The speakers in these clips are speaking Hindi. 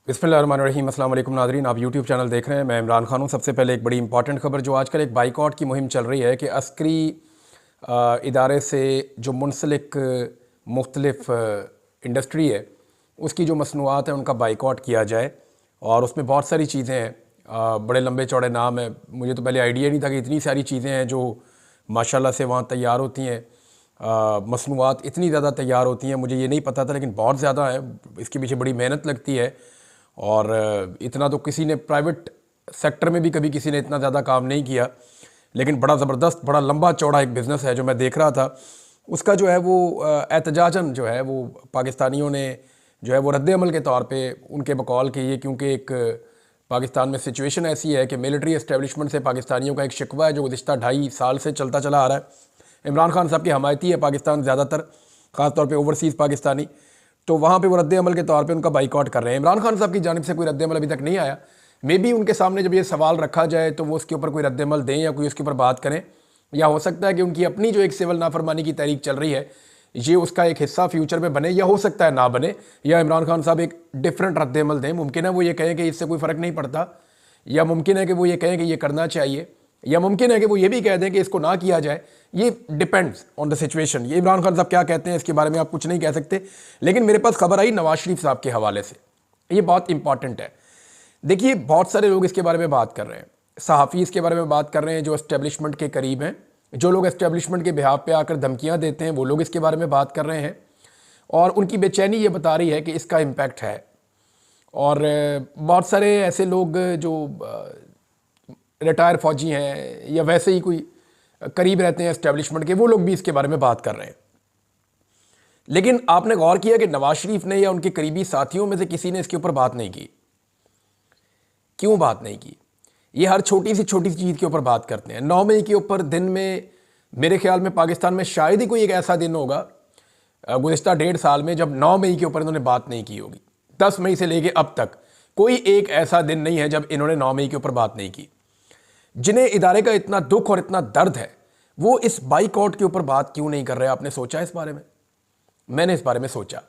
बिस्मिल्लाहिर्रहमानिर्रहीम। अस्सलाम वालेकुम नाज़रीन, आप यूट्यूब चैनल देख रहे हैं। मैं इमरान खान हूँ। सबसे पहले एक बड़ी इंपॉर्टेंट खबर, जो आजकल एक बाइकआउट की मुहिम चल रही है कि अस्करी इदारे से जो मुंसलिक मुख्तलिफ इंडस्ट्री है, उसकी जो मसनूआत हैं उनका बाइकआउट किया जाए। और उसमें बहुत सारी चीज़ें हैं, बड़े लंबे चौड़े नाम है। मुझे तो पहले आइडिया नहीं था कि इतनी सारी चीज़ें हैं जो माशाल्लाह से वहाँ तैयार होती हैं। मसनूआत इतनी ज़्यादा तैयार होती हैं, मुझे ये नहीं पता था, लेकिन बहुत ज़्यादा है। इसके पीछे बड़ी मेहनत लगती है और इतना तो किसी ने प्राइवेट सेक्टर में भी कभी किसी ने इतना ज़्यादा काम नहीं किया। लेकिन बड़ा ज़बरदस्त, बड़ा लंबा चौड़ा एक बिज़नेस है जो मैं देख रहा था। उसका जो है वो एहतजाजन जो है वो पाकिस्तानियों ने जो है वो रद्द-ए-अमल के तौर पे उनके बकौल के ये, क्योंकि एक पाकिस्तान में सिचुएशन ऐसी है कि मिलिट्री एस्टेब्लिशमेंट से पाकिस्तानियों का एक शिकवा है जो गुज़िश्ता 2.5 साल से चलता चला आ रहा है। इमरान खान साहब की हमायती है पाकिस्तान ज़्यादातर, ख़ास तौर पे ओवरसीज़ पाकिस्तानी। तो वहाँ पे वो रद्द-ए-अमल के तौर पे उनका बाइकआउट कर रहे हैं। इमरान खान साहब की जानिब से कोई रद्द-ए-अमल अभी तक नहीं आया। मे बी उनके सामने जब ये सवाल रखा जाए तो वो उसके ऊपर कोई रद्द-ए-अमल दें या कोई उसके ऊपर बात करें, या हो सकता है कि उनकी अपनी जो एक सिविल नाफरमानी की तहरीक चल रही है ये उसका एक हिस्सा फ्यूचर में बने, या हो सकता है ना बने, या इमरान खान साहब एक डिफरेंट रद्द-ए-अमल दें। मुमकिन है वो ये कहें कि इससे कोई फ़र्क नहीं पड़ता, या मुमकिन है कि वो ये कहें कि ये करना चाहिए, या मुमकिन है कि वो ये भी कह दें कि इसको ना किया जाए। ये डिपेंड्स ऑन द सिचुएशन। ये इमरान खान साहब क्या कहते हैं इसके बारे में आप कुछ नहीं कह सकते। लेकिन मेरे पास खबर आई नवाज शरीफ साहब के हवाले से, ये बहुत इंपॉर्टेंट है। देखिए, बहुत सारे लोग इसके बारे में बात कर रहे हैं, सहाफ़ी इसके बारे में बात कर रहे हैं जो एस्टेब्लिशमेंट के करीब हैं, जो लोग एस्टेब्लिशमेंट के बिहाफ पे आकर धमकियाँ देते हैं वो लोग इसके बारे में बात कर रहे हैं। और उनकी बेचैनी ये बता रही है कि इसका इम्पैक्ट है। और बहुत सारे ऐसे लोग जो रिटायर फ़ौजी हैं या वैसे ही कोई करीब रहते हैं एस्टेब्लिशमेंट के, वो लोग भी इसके बारे में बात कर रहे हैं। लेकिन आपने गौर किया कि नवाज शरीफ ने या उनके करीबी साथियों में से किसी ने इसके ऊपर बात नहीं की। क्यों बात नहीं की? ये हर छोटी सी चीज़ के ऊपर बात करते हैं। 9 मई के ऊपर दिन में मेरे ख्याल में पाकिस्तान में शायद ही कोई एक ऐसा दिन होगा गुज़िश्ता 1.5 साल में जब 9 मई के ऊपर इन्होंने बात नहीं की होगी। 10 मई से लेके अब तक कोई एक ऐसा दिन नहीं है जब इन्होंने 9 मई के ऊपर बात नहीं की। जिन्हें इदारे का इतना दुख और इतना दर्द है वो इस बाइकआउट के ऊपर बात क्यों नहीं कर रहे? आपने सोचा इस बारे में? मैंने इस बारे में सोचा।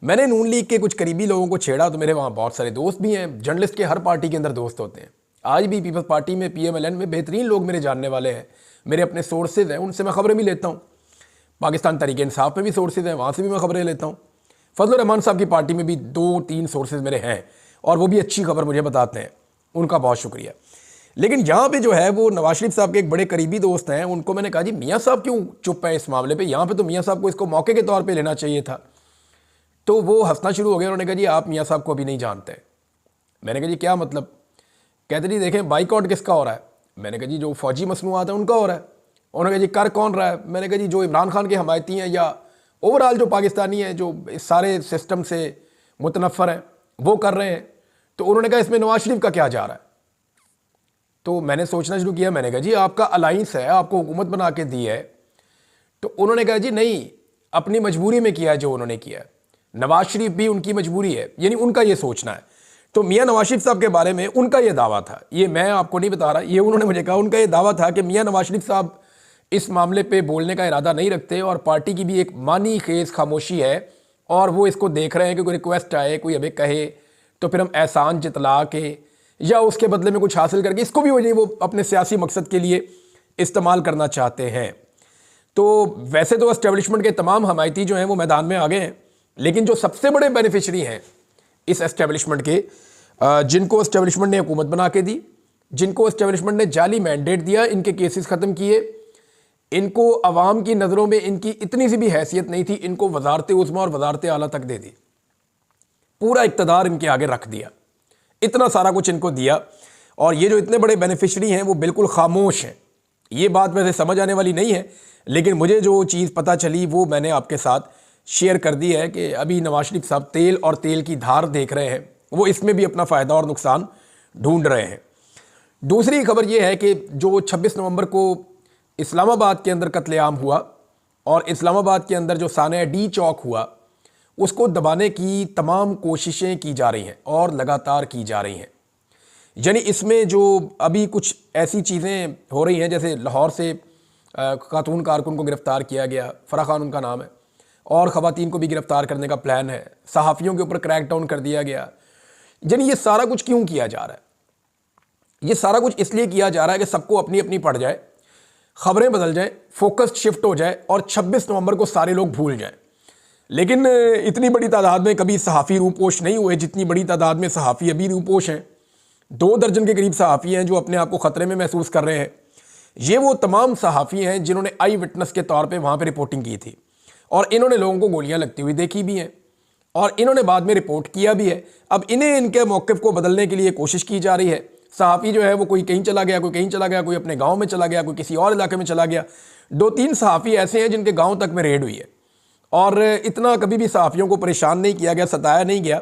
मैंने नून लीग के कुछ करीबी लोगों को छेड़ा, तो मेरे वहाँ बहुत सारे दोस्त भी हैं। जर्नलिस्ट के हर पार्टी के अंदर दोस्त होते हैं। आज भी पीपल्स पार्टी में, PMLN में बेहतरीन लोग मेरे जानने वाले हैं, मेरे अपने सोर्सेज हैं, उनसे मैं खबरें भी लेता हूँ। पाकिस्तान तहरीक-ए-इंसाफ में भी सोर्सेज हैं, वहाँ से भी मैं खबरें लेता हूँ। फजल रहमान साहब की पार्टी में भी 2-3 सोर्सेज मेरे हैं और वो भी अच्छी खबर मुझे बताते हैं, उनका बहुत शुक्रिया। लेकिन यहाँ पे जो है वो नवाज शरीफ साहब के एक बड़े करीबी दोस्त हैं, उनको मैंने कहा जी मियाँ साहब क्यों चुप हैं इस मामले पे? यहाँ पे तो मियाँ साहब को इसको मौके के तौर पे लेना चाहिए था। तो वो हंसना शुरू हो गया। उन्होंने कहा जी आप मियाँ साहब को अभी नहीं जानते। मैंने कहा जी क्या मतलब? कहते जी देखें बाइकआउट किसका हो रहा है। मैंने कहा जी जो फौजी मसनूआत है उनका हो रहा है। उन्होंने कहा जी कर कौन रहा है? मैंने कहा जी जो इमरान खान के हमायती हैं या ओवरऑल जो पाकिस्तानी हैं जो इस सारे सिस्टम से मुतनफ़र हैं वो कर रहे हैं। तो उन्होंने कहा इसमें नवाज शरीफ का क्या जा रहा है? तो मैंने सोचना शुरू किया। मैंने कहा जी आपका अलाइंस है, आपको हुकूमत बना के दी है। तो उन्होंने कहा जी नहीं, अपनी मजबूरी में किया है जो उन्होंने किया है। नवाज शरीफ भी उनकी मजबूरी है, यानी उनका ये सोचना है। तो मियाँ नवाज शरीफ साहब के बारे में उनका ये दावा था, ये मैं आपको नहीं बता रहा, ये उन्होंने मुझे कहा। उनका ये दावा था कि मियाँ नवाज शरीफ साहब इस मामले पे बोलने का इरादा नहीं रखते और पार्टी की भी एक मानी खेज खामोशी है और वो इसको देख रहे हैं कि कोई रिक्वेस्ट आए, कोई अबे कहे तो फिर हम एहसान जतला के या उसके बदले में कुछ हासिल करके इसको भी वो अपने सियासी मकसद के लिए इस्तेमाल करना चाहते हैं। तो वैसे तो एस्टेब्लिशमेंट के तमाम हमायती जो हैं वो मैदान में आ गए हैं, लेकिन जो सबसे बड़े बेनिफिशरी हैं इस एस्टेब्लिशमेंट के, जिनको एस्टेब्लिशमेंट ने हुकूमत बना के दी, जिनको एस्टेब्लिशमेंट ने जाली मैंडेट दिया, इनके केसेस ख़त्म किए, इनको अवाम की नज़रों में इनकी इतनी सी भी हैसियत नहीं थी, इनको वजारत उज़्मा और वजारत आला तक दे दी, पूरा इक़्तिदार इनके आगे रख दिया, इतना सारा कुछ इनको दिया। और ये जो इतने बड़े बेनिफिशरी हैं वो बिल्कुल खामोश हैं। ये बात वैसे समझ आने वाली नहीं है, लेकिन मुझे जो चीज़ पता चली वो मैंने आपके साथ शेयर कर दी है कि अभी नवाज शरीफ साहब तेल और तेल की धार देख रहे हैं, वो इसमें भी अपना फ़ायदा और नुकसान ढूंढ रहे हैं। दूसरी खबर ये है कि जो 26 नवंबर को इस्लामाबाद के अंदर कत्लेआम हुआ और इस्लामाबाद के अंदर जो सानिया डी चौक हुआ, उसको दबाने की तमाम कोशिशें की जा रही हैं और लगातार की जा रही हैं। यानी इसमें जो अभी कुछ ऐसी चीज़ें हो रही हैं, जैसे लाहौर से खातून कारकुन को गिरफ़्तार किया गया, फ़रा खान उनका नाम है, और ख़वातीन को भी गिरफ़्तार करने का प्लान है। सहाफ़ियों के ऊपर क्रैकडाउन कर दिया गया। यानी ये सारा कुछ क्यों किया जा रहा है? ये सारा कुछ इसलिए किया जा रहा है कि सबको अपनी अपनी पड़ जाए, खबरें बदल जाए, फोकस शिफ्ट हो जाए और 26 नवंबर को सारे लोग भूल जाएं। लेकिन इतनी बड़ी तादाद में कभी सहाफ़ी रूपोश नहीं हुए जितनी बड़ी तादाद में सहाफ़ी अभी रूपोश हैं। 2 दर्जन के करीब सहाफ़ी हैं जो अपने आप को ख़तरे में महसूस कर रहे हैं। ये वो तमाम सहाफ़ी हैं जिन्होंने आई विटनेस के तौर पे वहाँ पे रिपोर्टिंग की थी और इन्होंने लोगों को गोलियाँ लगती हुई देखी भी हैं और इन्होंने बाद में रिपोर्ट किया भी है। अब इन्हें इनके मौक़िफ़ को बदलने के लिए कोशिश की जा रही है। सहाफ़ी जो है वो कोई कहीं चला गया, कोई कहीं चला गया, कोई अपने गाँव में चला गया, कोई किसी और इलाके में चला गया। 2-3 सहाफ़ी ऐसे हैं जिनके गाँव तक में रेड हुई है और इतना कभी भी सहाफ़ियों को परेशान नहीं किया गया, सताया नहीं गया।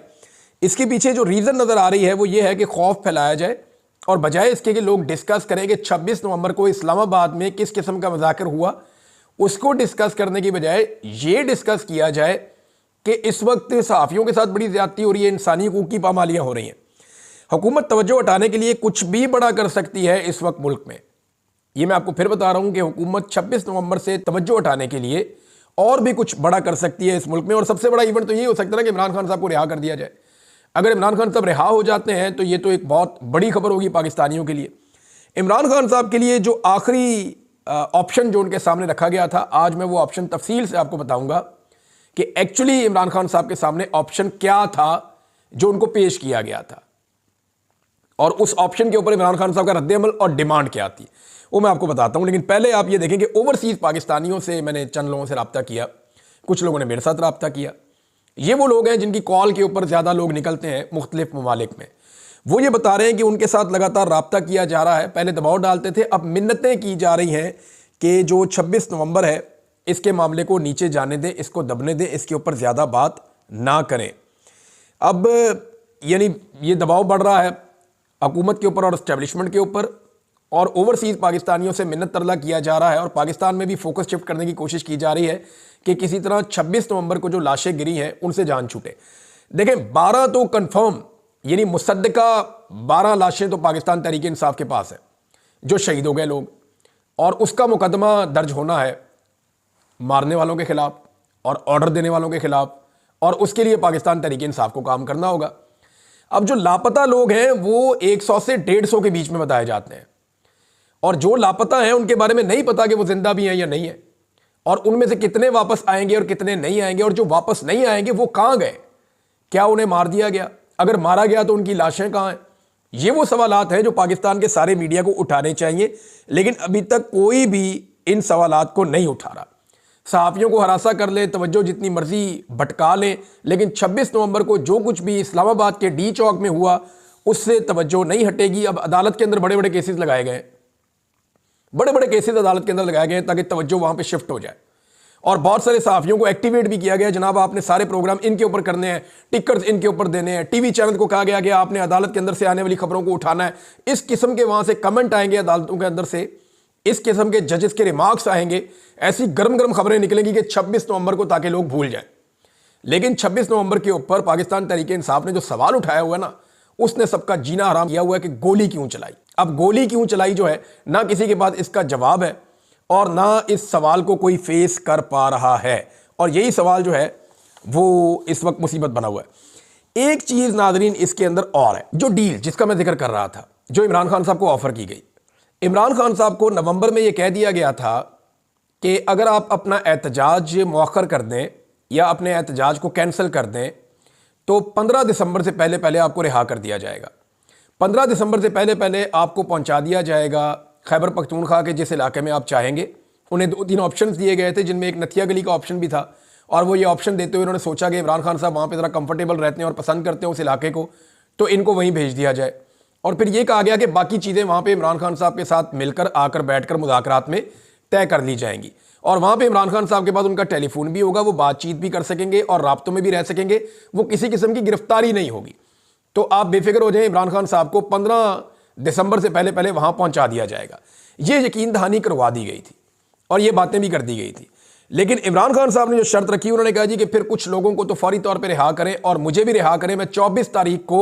इसके पीछे जो रीज़न नज़र आ रही है वो ये है कि खौफ फैलाया जाए और बजाय इसके कि लोग डिस्कस करें कि 26 नवंबर को इस्लामाबाद में किस किस्म का मज़ाकर हुआ, उसको डिस्कस करने की बजाय ये डिस्कस किया जाए कि इस वक्त सहाफ़ियों के साथ बड़ी ज़्यादती हो रही है, इंसानी हकूक़ की पामालियाँ हो रही हैं। हुकूमत तवज्जो हटाने के लिए कुछ भी बड़ा कर सकती है इस वक्त मुल्क में। ये मैं आपको फिर बता रहा हूँ कि हुकूमत 26 नवंबर से तवज्जो हटाने के लिए और भी कुछ बड़ा कर सकती है इस मुल्क में। और सबसे बड़ा इवेंट तो ये हो सकता है कि इमरान खान साहब को रिहा कर दिया जाए। अगर इमरान खान साहब रिहा हो जाते हैं तो ये तो एक बहुत बड़ी खबर होगी पाकिस्तानियों के लिए। इमरान खान साहब के लिए जो आखिरी ऑप्शन जो उनके सामने रखा गया था, आज मैं वो ऑप्शन तफसील से आपको बताऊंगा कि एक्चुअली इमरान खान साहब के सामने ऑप्शन क्या था जो उनको पेश किया गया था और उस ऑप्शन के ऊपर इमरान खान साहब का रद्द-ए-अमल और डिमांड क्या थी, वो मैं आपको बताता हूं। लेकिन पहले आप ये देखें कि ओवरसीज़ पाकिस्तानियों से मैंने चंद लोगों से रब्ता किया, कुछ लोगों ने मेरे साथ रब्ता किया। ये वो लोग हैं जिनकी कॉल के ऊपर ज़्यादा लोग निकलते हैं मुख्तलिफ ममालिक में। वो ये बता रहे हैं कि उनके साथ लगातार रब्ता किया जा रहा है। पहले दबाव डालते थे, अब मिन्नतें की जा रही हैं कि जो 26 नवंबर है इसके मामले को नीचे जाने दें, इसको दबने दें, इसके ऊपर ज़्यादा बात ना करें। अब यानी ये दबाव बढ़ रहा है हुकूमत के ऊपर और इस्टेब्लिशमेंट के ऊपर, और ओवरसीज़ पाकिस्तानियों से मिन्नत तरला किया जा रहा है और पाकिस्तान में भी फोकस शिफ्ट करने की कोशिश की जा रही है कि किसी तरह 26 नवंबर को जो लाशें गिरी हैं उनसे जान छूटे। देखें 12 तो कंफर्म यानी मुसद्दका 12 लाशें तो पाकिस्तान तहरीक इंसाफ के पास है जो शहीद हो गए लोग, और उसका मुकदमा दर्ज होना है मारने वालों के खिलाफ और ऑर्डर देने वालों के खिलाफ, और उसके लिए पाकिस्तान तहरीक इंसाफ को काम करना होगा। अब जो लापता लोग हैं वो 100 से 150 के बीच में बताए जाते हैं और जो लापता हैं उनके बारे में नहीं पता कि वो जिंदा भी हैं या नहीं है, और उनमें से कितने वापस आएंगे और कितने नहीं आएंगे, और जो वापस नहीं आएंगे वो कहां गए, क्या उन्हें मार दिया गया, अगर मारा गया तो उनकी लाशें कहां हैं। ये वो सवालात हैं जो पाकिस्तान के सारे मीडिया को उठाने चाहिए, लेकिन अभी तक कोई भी इन सवालात को नहीं उठा रहा। सहाफ़ियों को हरासा कर ले, तवज्जो जितनी मर्जी भटका लें, लेकिन 26 नवंबर को जो कुछ भी इस्लामाबाद के डी चौक में हुआ उससे तवज्जो नहीं हटेगी। अब अदालत के अंदर बड़े बड़े केसेस लगाए गए, बड़े बड़े केसेस अदालत के अंदर लगाए गए ताकि तवज्जो वहां पे शिफ्ट हो जाए, और बहुत सारे सहाफ़ियों को एक्टिवेट भी किया गया। जनाब आपने सारे प्रोग्राम इनके ऊपर करने हैं, टिकर्स इनके ऊपर देने हैं, टीवी चैनल को कहा गया कि आपने अदालत के अंदर से आने वाली खबरों को उठाना है। इस किस्म के वहां से कमेंट आएंगे अदालतों के अंदर से, इस किस्म के जजेस के रिमार्क्स आएंगे, ऐसी गर्म गर्म खबरें निकलेंगी कि 26 नवंबर को ताकि लोग भूल जाएं। लेकिन 26 नवंबर के ऊपर पाकिस्तान तहरीक इंसाफ ने जो सवाल उठाया हुआ है ना, उसने सबका जीना हराम किया हुआ है कि गोली क्यों चलाई। अब गोली क्यों चलाई जो है ना किसी के पास इसका जवाब है और ना इस सवाल को कोई फेस कर पा रहा है, और यही सवाल जो है वो इस वक्त मुसीबत बना हुआ है। एक चीज नाजरीन इसके अंदर और है, जो डील जिसका मैं जिक्र कर रहा था, जो इमरान खान साहब को ऑफर की गई। इमरान खान साहब को नवंबर में यह कह दिया गया था कि अगर आप अपना एहतजाज मौखर कर दें या अपने एहतजाज को कैंसिल कर दें तो 15 दिसंबर से पहले पहले आपको रिहा कर दिया जाएगा। 15 दिसंबर से पहले पहले आपको पहुंचा दिया जाएगा खैबर पख्तूनख्वा के जिस इलाके में आप चाहेंगे। उन्हें 2-3 ऑप्शंस दिए गए थे जिनमें एक नथिया गली का ऑप्शन भी था, और वो ये ऑप्शन देते हुए उन्होंने सोचा कि इमरान खान साहब वहाँ पे ज़रा कंफर्टेबल रहते हैं और पसंद करते हैं उस इलाके को, तो इनको वहीं भेज दिया जाए। और फिर ये कहा गया कि बाकी चीज़ें वहाँ पे इमरान खान साहब के साथ मिलकर आकर बैठकर मुज़ाकरात में तय कर ली जाएंगी, और वहाँ पे इमरान खान साहब के पास उनका टेलीफोन भी होगा, वो बातचीत भी कर सकेंगे और राब्तों में भी रह सकेंगे, वो किसी किस्म की गिरफ्तारी नहीं होगी। तो आप बेफिक्र हो जाएं, इमरान खान साहब को 15 दिसंबर से पहले पहले वहाँ पहुँचा दिया जाएगा। ये यकीन दहानी करवा दी गई थी और ये बातें भी कर दी गई थी। लेकिन इमरान खान साहब ने जो शर्त रखी, उन्होंने कहा जी कि फिर कुछ लोगों को तो फौरी तौर पर रिहा करें और मुझे भी रिहा करें, मैं 24 तारीख को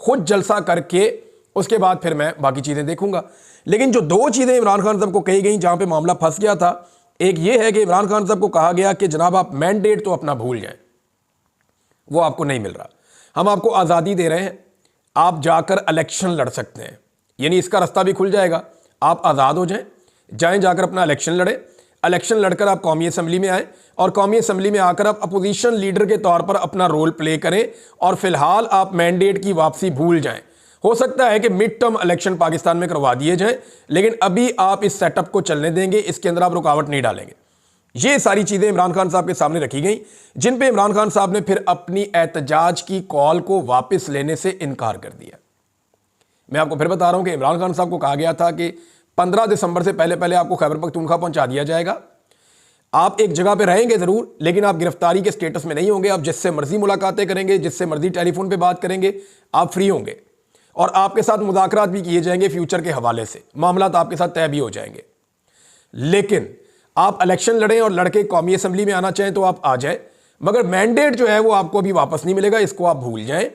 खुद जलसा करके उसके बाद फिर मैं बाकी चीज़ें देखूंगा। लेकिन जो 2 चीज़ें इमरान खान साहब को कही गई जहाँ पे मामला फंस गया था, एक ये है कि इमरान खान साहब को कहा गया कि जनाब आप मैंडेट तो अपना भूल जाएं, वो आपको नहीं मिल रहा, हम आपको आज़ादी दे रहे हैं, आप जाकर इलेक्शन लड़ सकते हैं, यानी इसका रास्ता भी खुल जाएगा। आप आज़ाद हो जाएं जाकर अपना इलेक्शन लड़े, इलेक्शन लड़कर आप कौमी असम्बली में आए और कौमी असम्बली में आकर आप अपोजिशन लीडर के तौर पर अपना रोल प्ले करें और फिलहाल आप मैंडेट की वापसी भूल जाएं। हो सकता है कि मिड टर्म इलेक्शन पाकिस्तान में करवा दिए जाएं, लेकिन अभी आप इस सेटअप को चलने देंगे, इसके अंदर आप रुकावट नहीं डालेंगे। ये सारी चीज़ें इमरान खान साहब के सामने रखी गई, जिन पे इमरान खान साहब ने फिर अपनी एहतजाज की कॉल को वापस लेने से इनकार कर दिया। मैं आपको फिर बता रहा हूं कि इमरान खान साहब को कहा गया था कि 15 दिसंबर से पहले पहले आपको खैबर पख्तूनख्वा पहुंचा दिया जाएगा। आप एक जगह पे रहेंगे ज़रूर, लेकिन आप गिरफ्तारी के स्टेटस में नहीं होंगे। आप जिससे मर्जी मुलाकातें करेंगे, जिससे मर्जी टेलीफोन पे बात करेंगे, आप फ्री होंगे और आपके साथ मुज़ाकरात भी किए जाएंगे फ्यूचर के हवाले से, मामला आपके साथ तय भी हो जाएंगे। लेकिन आप इलेक्शन लड़ें और लड़के कौमी असम्बली में आना चाहें तो आप आ जाएं, मगर मैंडेट जो है वो आपको अभी वापस नहीं मिलेगा, इसको आप भूल जाएं।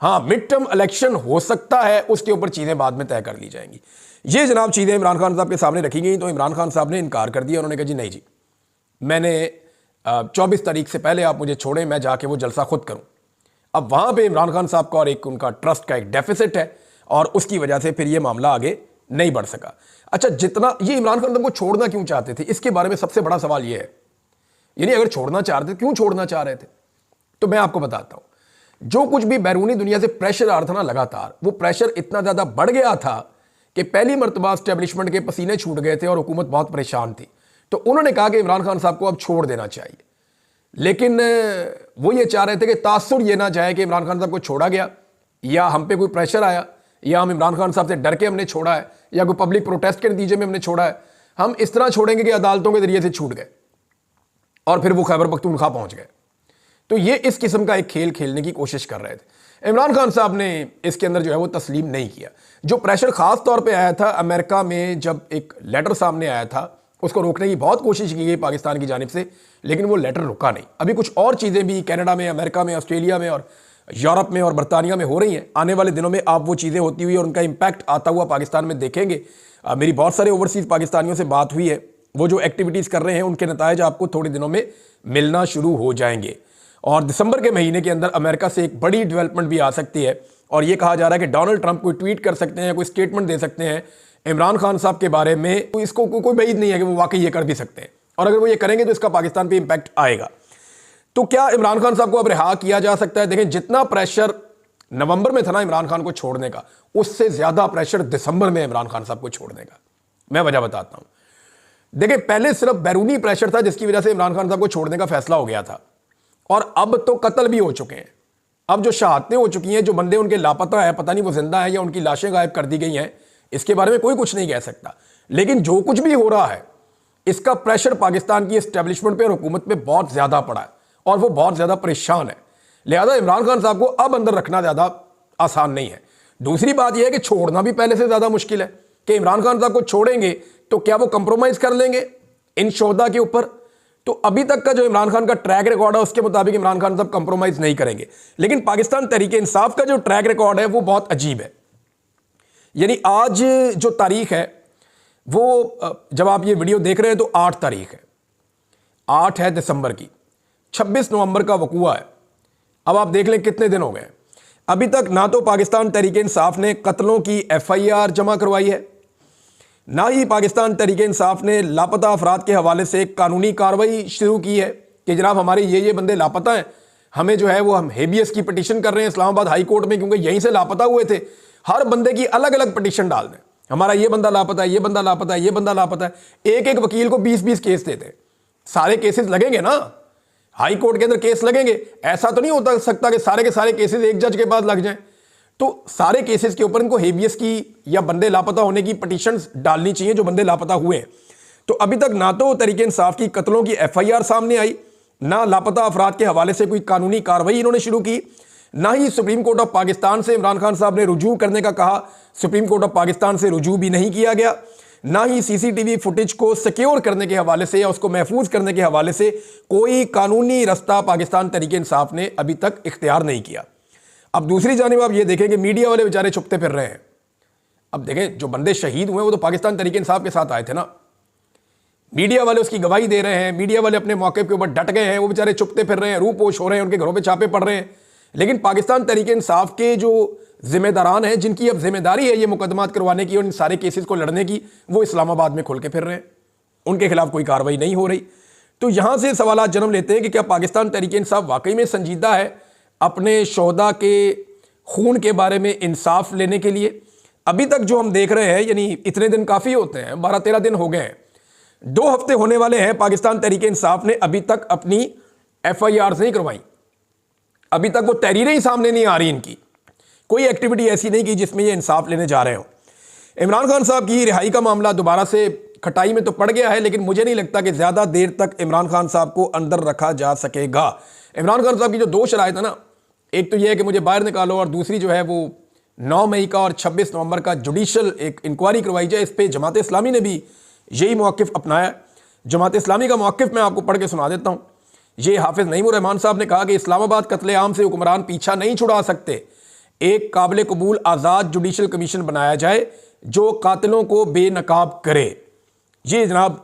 हाँ, मिड टर्म इलेक्शन हो सकता है, उसके ऊपर चीज़ें बाद में तय कर ली जाएंगी। ये जनाब चीज़ें इमरान खान साहब के सामने रखी गई, तो इमरान खान साहब ने इनकार कर दिया। उन्होंने कहा जी नहीं जी, मैंने 24 तारीख से पहले आप मुझे छोड़ें, मैं जाके वो जलसा खुद करूं। अब वहां पे इमरान खान साहब का और एक उनका ट्रस्ट का एक डेफिसिट है और उसकी वजह से फिर ये मामला आगे नहीं बढ़ सका। अच्छा, जितना ये इमरान खान साहब को छोड़ना क्यों चाहते थे, इसके बारे में सबसे बड़ा सवाल ये है, यानी अगर छोड़ना चाह रहे थे, क्यों छोड़ना चाह रहे थे? तो मैं आपको बताता हूं। जो कुछ भी बैरूनी दुनिया से प्रेशर आ रहा था ना लगातार, वो प्रेशर इतना ज्यादा बढ़ गया था कि पहली मरतबा एस्टेब्लिशमेंट के पसीने छूट गए थे और हुकूमत बहुत परेशान थी। तो उन्होंने कहा कि इमरान खान साहब को अब छोड़ देना चाहिए, लेकिन वो ये चाह रहे थे कि तासुर ये ना जाए कि इमरान खान साहब को छोड़ा गया या हम पे कोई प्रेशर आया या हम इमरान खान साहब से डर के हमने छोड़ा है या कोई पब्लिक प्रोटेस्ट के नतीजे में हमने छोड़ा है। हम इस तरह छोड़ेंगे कि अदालतों के जरिए से छूट गए और फिर वो खैबर पख्तूनख्वा पहुंच गए। तो ये इस किस्म का एक खेल खेलने की कोशिश कर रहे थे। इमरान खान साहब ने इसके अंदर जो है वो तस्लीम नहीं किया। जो प्रेशर खास तौर पे आया था अमेरिका में, जब एक लेटर सामने आया था, उसको रोकने की बहुत कोशिश की गई पाकिस्तान की जानिब से, लेकिन वो लेटर रुका नहीं। अभी कुछ और चीज़ें भी कनाडा में, अमेरिका में, ऑस्ट्रेलिया में और यूरोप में और बरतानिया में हो रही हैं। आने वाले दिनों में आप वो चीज़ें होती हुई और उनका इम्पैक्ट आता हुआ पाकिस्तान में देखेंगे। मेरी बहुत सारे ओवरसीज़ पाकिस्तानियों से बात हुई है, वो जो एक्टिविटीज़ कर रहे हैं उनके नतायज आपको थोड़े दिनों में मिलना शुरू हो जाएंगे। और दिसंबर के महीने के अंदर अमेरिका से एक बड़ी डेवलपमेंट भी आ सकती है और ये कहा जा रहा है कि डोनाल्ड ट्रंप कोई ट्वीट कर सकते हैं, कोई स्टेटमेंट दे सकते हैं इमरान खान साहब के बारे में। तो इसको कोई बैद नहीं है कि वो वाकई ये कर भी सकते हैं, और अगर वो ये करेंगे तो इसका पाकिस्तान पे इंपैक्ट आएगा। तो क्या इमरान खान साहब को अब रिहा किया जा सकता है? देखें, जितना प्रेशर नवंबर में था ना इमरान खान को छोड़ने का, उससे ज्यादा प्रेशर दिसंबर में इमरान खान साहब को छोड़ने का। मैं वजह बताता हूं। देखिए, पहले सिर्फ बैरूनी प्रेशर था जिसकी वजह से इमरान खान साहब को छोड़ने का फैसला हो गया था, और अब तो कत्ल भी हो चुके हैं। अब जो शहादतें हो चुकी हैं, जो बंदे उनके लापता है, पता नहीं वो जिंदा है या उनकी लाशें गायब कर दी गई हैं, इसके बारे में कोई कुछ नहीं कह सकता। लेकिन जो कुछ भी हो रहा है, इसका प्रेशर पाकिस्तान की एस्टेब्लिशमेंट पे और हुकूमत पे बहुत ज्यादा पड़ा है और वो बहुत ज्यादा परेशान है। लिहाजा इमरान खान साहब को अब अंदर रखना ज्यादा आसान नहीं है। दूसरी बात यह है कि छोड़ना भी पहले से ज्यादा मुश्किल है कि इमरान खान साहब को छोड़ेंगे तो क्या वो कंप्रोमाइज कर लेंगे इन शोहदा के ऊपर? तो अभी तक का जो इमरान खान का ट्रैक रिकॉर्ड है उसके मुताबिक इमरान खान साहब कंप्रोमाइज नहीं करेंगे। लेकिन पाकिस्तान तहरीक इंसाफ का जो ट्रैक रिकॉर्ड है वो बहुत अजीब है। यानी आज जो तारीख है वो, जब आप ये वीडियो देख रहे हैं तो 8 तारीख है, 8 है दिसंबर की, 26 नवंबर का वकूआ है। अब आप देख लें कितने दिन हो गए। अभी तक ना तो पाकिस्तान तहरीक इंसाफ ने कत्लों की FIR जमा करवाई है, ना ही पाकिस्तान तहरीक इंसाफ ने लापता अफराद के हवाले से एक कानूनी कार्रवाई शुरू की है कि जनाब हमारे ये बंदे लापता हैं, हमें जो है वो हम हेबियस की पिटीशन कर रहे हैं इस्लामाबाद हाई कोर्ट में, क्योंकि यहीं से लापता हुए थे। हर बंदे की अलग अलग पिटीशन डाल दें, हमारा ये बंदा लापता है, ये बंदा लापता है, ये बंदा लापता है। एक एक वकील को 20-20 केस देते, सारे केसेस लगेंगे ना, हाई कोर्ट के अंदर केस लगेंगे। ऐसा तो नहीं होता सकता कि सारे के सारे केसेस एक जज के पास लग जाएं। तो सारे केसेस के ऊपर इनको हेबियस की या बंदे लापता होने की पिटीशंस डालनी चाहिए जो बंदे लापता हुए हैं। तो अभी तक ना तो तहरीक इंसाफ की कत्लों की FIR सामने आई, ना लापता अफराद के हवाले से कोई कानूनी कार्रवाई इन्होंने शुरू की, ना ही सुप्रीम कोर्ट ऑफ पाकिस्तान से इमरान खान साहब ने रुजू करने का कहा, सुप्रीम कोर्ट ऑफ पाकिस्तान से रुजू भी नहीं किया गया, ना ही CCTV फुटेज को सिक्योर करने के हवाले से या उसको महफूज करने के हवाले से कोई कानूनी रास्ता पाकिस्तान तहरीक इंसाफ ने अभी तक इख्तियार नहीं किया। अब दूसरी जानिब आप ये देखें कि मीडिया वाले बेचारे छुपते फिर रहे हैं। अब देखें, जो बंदे शहीद हुए वो तो पाकिस्तान तहरीक इंसाफ के साथ आए थे ना, मीडिया वाले उसकी गवाही दे रहे हैं, मीडिया वाले अपने मौके के ऊपर डट गए हैं, वो बेचारे छुपते फिर रहे हैं, रूपोश हो रहे हैं, उनके घरों पे छापे पड़ रहे हैं। लेकिन पाकिस्तान तहरीक इंसाफ के जो जिम्मेदारान हैं, जिनकी अब जिम्मेदारी है ये मुकदमात करवाने की और इन सारे केसेस को लड़ने की, वो इस्लामाबाद में खुल के फिर रहे हैं, उनके खिलाफ कोई कार्रवाई नहीं हो रही। तो यहां से सवाल जन्म लेते हैं कि क्या पाकिस्तान तहरीक-ए-इंसाफ वाकई में संजीदा है अपने शोहदा के खून के बारे में इंसाफ लेने के लिए? अभी तक जो हम देख रहे हैं, यानी इतने दिन काफ़ी होते हैं, 12-13 दिन हो गए हैं, 2 हफ्ते होने वाले हैं, पाकिस्तान तहरीक-ए-इंसाफ ने अभी तक अपनी FIR नहीं करवाई, अभी तक वो तहरीरें ही सामने नहीं आ रही, इनकी कोई एक्टिविटी ऐसी नहीं की जिसमें ये इंसाफ लेने जा रहे हो। इमरान खान साहब की रिहाई का मामला दोबारा से खटाई में तो पड़ गया है, लेकिन मुझे नहीं लगता कि ज़्यादा देर तक इमरान खान साहब को अंदर रखा जा सकेगा। इमरान खान साहब की जो 2 शराइत है ना, एक तो यह है कि मुझे बाहर निकालो, और दूसरी जो है वो 9 मई का और 26 नवंबर का जुडिशल एक इंक्वायरी करवाई जाए। इस पर जमात इस्लामी ने भी यही मौक़िफ़ अपनाया। जमात इस्लामी का मौक़िफ़ मैं आपको पढ़ के सुना देता हूँ। ये हाफिज़ नईमुर रहमान साहब ने कहा कि इस्लामाबाद कत्लेआम से हुक्मरान पीछा नहीं छुड़ा सकते, एक काबिल कबूल आज़ाद जुडिशल कमीशन बनाया जाए जो कातिलों को बेनकाब करे। ये जनाब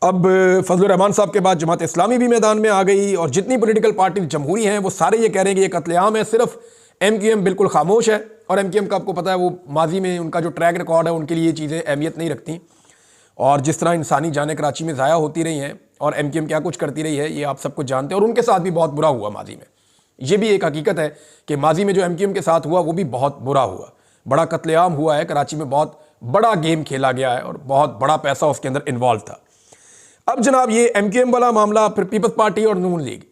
अब फजलुर रहमान साहब के बाद जमात इस्लामी भी मैदान में आ गई, और जितनी पॉलिटिकल पार्टी जमहूरी हैं वो सारे ये कह रहे हैं कि ये कत्लेआम है। सिर्फ MQM बिल्कुल खामोश है, और MQM का आपको पता है वो माजी में उनका जो ट्रैक रिकॉर्ड है उनके लिए ये चीज़ें अहमियत नहीं रखती, और जिस तरह इंसानी जानें कराची में ज़ाया होती रही हैं और MQM क्या कुछ करती रही है ये आप सब कुछ जानते हैं, और उनके साथ भी बहुत बुरा हुआ माजी में। ये भी एक हकीकत है कि माजी में जो MQM के साथ हुआ वो भी बहुत बुरा हुआ, बड़ा कत्लेआम हुआ है, कराची में बहुत बड़ा गेम खेला गया है और बहुत बड़ा पैसा उसके अंदर इन्वॉल्व था। अब जनाब ये MQM वाला मामला, फिर पीपल्स पार्टी और नून लीग,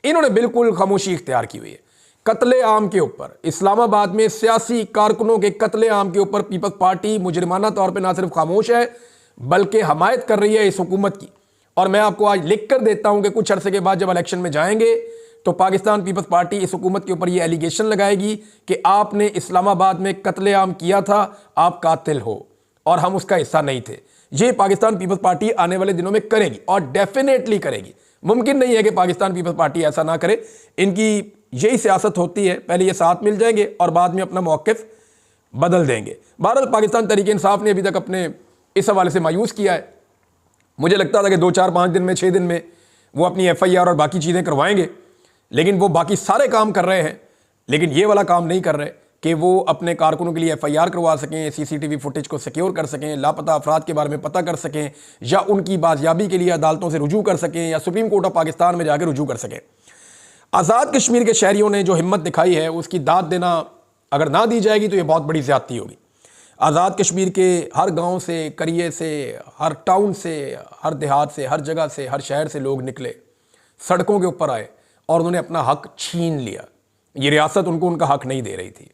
इन्होंने बिल्कुल खामोशी इख्तियार की हुई है कत्लेआम के ऊपर। इस्लामाबाद में सियासी कारकुनों के कत्लेआम के ऊपर पीपल्स पार्टी मुजरिमाना तौर पर ना सिर्फ खामोश है बल्कि हमायत कर रही है इस हुकूमत की। और मैं आपको आज लिख कर देता हूं कि कुछ अरसे के बाद जब इलेक्शन में जाएंगे तो पाकिस्तान पीपल्स पार्टी इस हुकूमत के ऊपर ये एलिगेशन लगाएगी कि आपने इस्लामाबाद में कत्लेआम किया था, आप कातिल हो, और हम उसका हिस्सा नहीं थे। ये पाकिस्तान पीपल्स पार्टी आने वाले दिनों में करेगी, और डेफिनेटली करेगी। मुमकिन नहीं है कि पाकिस्तान पीपल्स पार्टी ऐसा ना करे, इनकी यही सियासत होती है, पहले ये साथ मिल जाएंगे और बाद में अपना मौक़िफ़ बदल देंगे। बहरहाल पाकिस्तान तहरीक-ए-इंसाफ ने अभी तक अपने इस हवाले से मायूस किया है। मुझे लगता था कि 2-4-5 दिन में, 6 दिन में वो अपनी FIR और बाकी चीज़ें करवाएंगे, लेकिन वो बाकी सारे काम कर रहे हैं, लेकिन ये वाला काम नहीं कर रहे कि वो अपने कारकुनों के लिए FIR करवा सकें, CCTV फुटेज को सिक्योर कर सकें, लापता अफराद के बारे में पता कर सकें, या उनकी बाजियाबी के लिए अदालतों से रुजू कर सकें, या सुप्रीम कोर्ट ऑफ पाकिस्तान में जाकर रुजू कर सकें। आज़ाद कश्मीर के शहरियों ने जो हिम्मत दिखाई है उसकी दाद देना अगर ना दी जाएगी तो ये बहुत बड़ी ज़्यादती होगी। आज़ाद कश्मीर के हर गांव से, करिए से, हर टाउन से, हर देहात से, हर जगह से, हर शहर से लोग निकले, सड़कों के ऊपर आए और उन्होंने अपना हक छीन लिया। ये रियासत उनको उनका हक नहीं दे रही थी,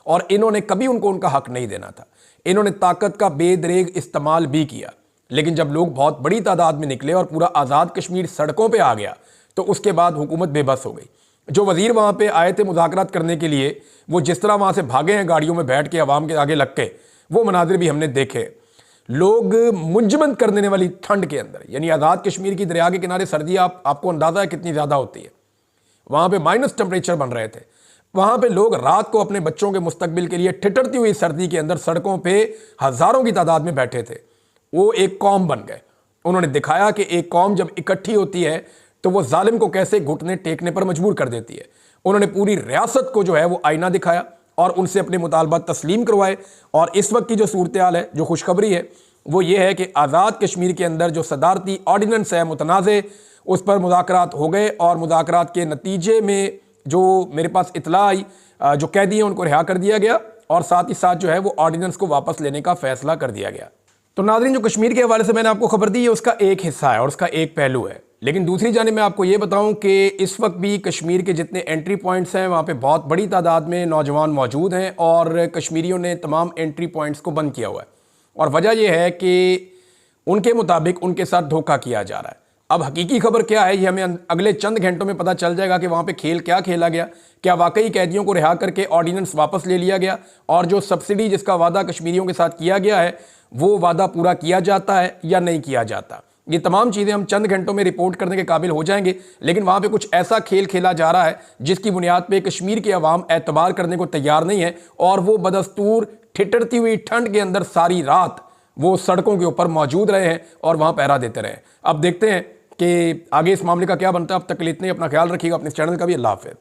और इन्होंने कभी उनको उनका हक नहीं देना था। इन्होंने ताकत का बेदरेग इस्तेमाल भी किया, लेकिन जब लोग बहुत बड़ी तादाद में निकले और पूरा आज़ाद कश्मीर सड़कों पे आ गया तो उसके बाद हुकूमत बेबस हो गई। जो वज़ीर वहाँ पे आए थे मुज़ाकरात करने के लिए, वो जिस तरह वहाँ से भागे हैं गाड़ियों में बैठ के अवाम के आगे लग के, वो मनाजिर भी हमने देखे। लोग मुंजमद कर देने वाली ठंड के अंदर, यानी आज़ाद कश्मीर की दरिया के किनारे सर्दी आपको अंदाज़ा है कितनी ज़्यादा होती है, वहाँ पे माइनस टेम्परेचर बन रहे थे। वहाँ पे लोग रात को अपने बच्चों के मुस्तकबिल के लिए ठिठुरती हुई सर्दी के अंदर सड़कों पे हज़ारों की तादाद में बैठे थे। वो एक कौम बन गए। उन्होंने दिखाया कि एक कौम जब इकट्ठी होती है तो वो जालिम को कैसे घुटने टेकने पर मजबूर कर देती है। उन्होंने पूरी रियासत को जो है वो आईना दिखाया और उनसे अपने मुतालबात तस्लीम करवाए। और इस वक्त की जो सूरत हाल है, जो खुशखबरी है, वो ये है कि आज़ाद कश्मीर के अंदर जो सदारती ऑर्डिनेंस है मुतनाज़े, उस पर मुज़ाकरात हो गए, और मुज़ाकरात के नतीजे में जो मेरे पास इतला आई, जो कैदी हैं उनको रिहा कर दिया गया, और साथ ही साथ जो है वो ऑर्डिनेंस को वापस लेने का फैसला कर दिया गया। तो नाज़रीन, जो कश्मीर के हवाले से मैंने आपको खबर दी है उसका एक हिस्सा है और उसका एक पहलू है। लेकिन दूसरी जानिब मैं आपको ये बताऊं कि इस वक्त भी कश्मीर के जितने एंट्री पॉइंट्स हैं वहाँ पे बहुत बड़ी तादाद में नौजवान मौजूद हैं, और कश्मीरियों ने तमाम एंट्री पॉइंट्स को बंद किया हुआ है। और वजह यह है कि उनके मुताबिक उनके साथ धोखा किया जा रहा है। अब हकीकी खबर क्या है ये हमें अगले चंद घंटों में पता चल जाएगा कि वहाँ पे खेल क्या खेला गया। क्या वाकई कैदियों को रिहा करके ऑर्डिनेंस वापस ले लिया गया, और जो सब्सिडी जिसका वादा कश्मीरियों के साथ किया गया है वो वादा पूरा किया जाता है या नहीं किया जाता। ये तमाम चीज़ें हम चंद घंटों में रिपोर्ट करने के काबिल हो जाएंगे। लेकिन वहाँ पे कुछ ऐसा खेल खेला जा रहा है जिसकी बुनियाद पे कश्मीर के अवाम एतबार करने को तैयार नहीं है, और वो बदस्तूर ठिठुरती हुई ठंड के अंदर सारी रात वो सड़कों के ऊपर मौजूद रहे हैं और वहाँ पहरा देते रहे। अब देखते हैं कि आगे इस मामले का क्या बनता है। अब तक के लिए इतने, अपना ख्याल रखिएगा, अपने चैनल का भी। अल्लाह हाफ़िज़।